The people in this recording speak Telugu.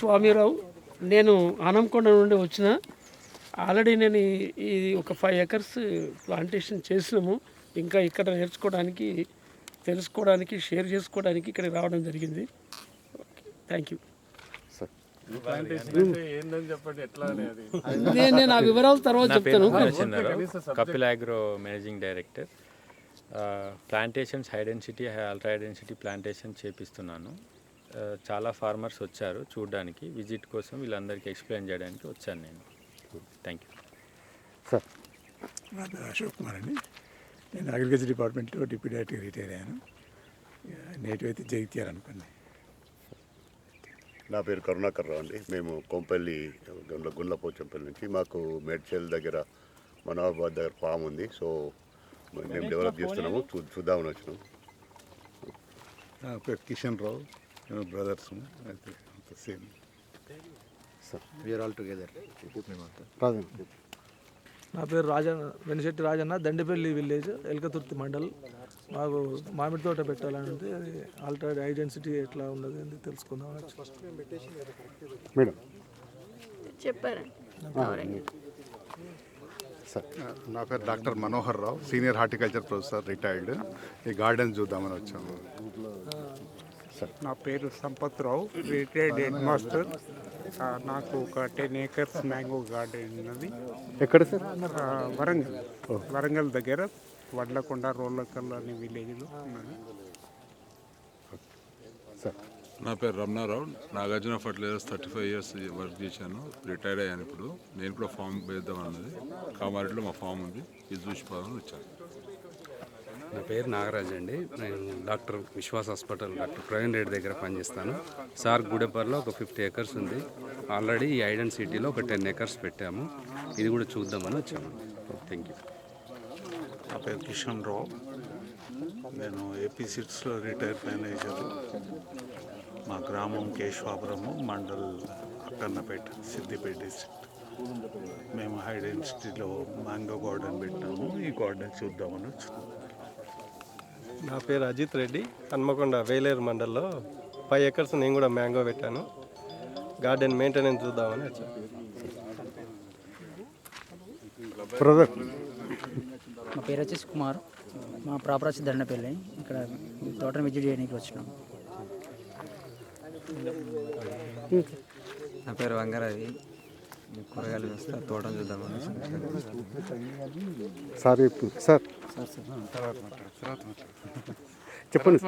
స్వామిరావు, నేను ఆనంకొండ నుండి వచ్చిన. ఆల్రెడీ నేను ఇది ఒక 5 ఎకర్స్ ప్లాంటేషన్ చేసినాము. ఇంకా ఇక్కడ నేర్చుకోవడానికి, తెలుసుకోవడానికి, షేర్ చేసుకోవడానికి ఇక్కడికి రావడం జరిగింది. Thank you. నేను ఆ వివరాలు తర్వాత చెప్తాను. Kapil Agro managing director. Plantations high density, ultra high density plantation చేపిస్తున్నాను. చాలా ఫార్మర్స్ వచ్చారు చూడడానికి, విజిట్ కోసం వీళ్ళందరికీ ఎక్స్ప్లెయిన్ చేయడానికి వచ్చాను నేను. Thank you sir. నా పేరు అశోక్ కుమార్ అండి. నేను అగ్రికల్చర్ డిపార్ట్మెంట్లో డిప్యూటీ డైరెక్టర్ రిటైర్ అయ్యాను. నేటివ్ అయితే జగిత్యాల అనుకోండి. నా పేరు కరుణాకర్ రావు అండి. మేము కొంపల్లి గుండ్లపోచంపల్లి నుంచి, మాకు మేడ్చల్ దగ్గర మనోహర్బాద్ దగ్గర ఫామ్ ఉంది. సో మేము డెవలప్ చేస్తున్నాము, చూద్దామని వచ్చినాం. నా పేరు కిషన్ రావు, మేము బ్రదర్స్ అయితే same sir. We are all together. నా పేరు రాజన్న, వెనిశెట్టి రాజన్న, దండిపల్లి విలేజ్, ఎల్కతుర్తి మండల్. మాకు మామిడి తోట పెట్టాలని ఉంది. అది ఆల్టర్డ్ ఐడెన్సిటీ ఎట్లా ఉన్నది అని తెలుసుకుందాం. మేడం చెప్పారండి. సార్. నా పేరు డాక్టర్ మనోహర్ రావు, సీనియర్ హార్టికల్చర్ ప్రొఫెసర్, రిటైర్డ్. ఈ గార్డెన్ చూద్దామని వచ్చాము. నా పేరు సంపత్ రావు, రిటైర్డ్ హెడ్ మాస్టర్. నాకు ఒక 10 acres మ్యాంగో గార్డెన్ ఉన్నది. ఎక్కడ సార్? వరంగల్ దగ్గర వడ్లకొండ రోళ్ళకల్ అనే విలేజ్లో ఉన్నది. నా పేరు Ramanarao, Nagarjuna fertilizers 35 years work చేశాను, రిటైర్డ్ అయ్యాను. ఇప్పుడు నేను కూడా ఫామ్ వేద్దాం అన్నది, కామారెడ్డిలో మా ఫామ్ ఉంది, ఇది చూసిపోదామని వచ్చాను. నా పేరు నాగరాజ్ అండి. నేను doctor Vishwas hospital doctor Praveen Reddy దగ్గర పనిచేస్తాను. సార్ గూడెపర్లో ఒక 50 acres ఉంది. ఆల్రెడీ ఈ ఐడెన్ సిటీలో ఒక 10 acres పెట్టాము. ఇది కూడా చూద్దామని వచ్చాము. Thank you. నా పేరు కిషన్ రావు, నేను ఏపీ సిట్స్లో రిటైర్ మేనేజర్. మా గ్రామం కేశవాపురము, మండల్ అక్కన్నపేట, సిద్దిపేట డిస్ట్రిక్ట్. మేము హై డెన్సిటీలో మ్యాంగో గార్డెన్ పెట్టాము. ఈ గార్డెన్ చూద్దామని వచ్చినాము. నా పేరు అజిత్ రెడ్డి, హన్మకొండ వేలేరు మండల్లో 5 acres నేను కూడా మ్యాంగో పెట్టాను. గార్డెన్ మెయింటెనెన్స్ చూద్దామని వచ్చాను. మా పేరు వచ్చేసి కుమార్, మా ప్రాపర్ వచ్చి దండపల్లి. ఇక్కడ తోటను విజిట్ చేయడానికి వచ్చినాం. నా పేరు వంగరావి, కూరగాయలు వేస్తే తోటను చూద్దామని. సార్ సార్ చెప్పండి.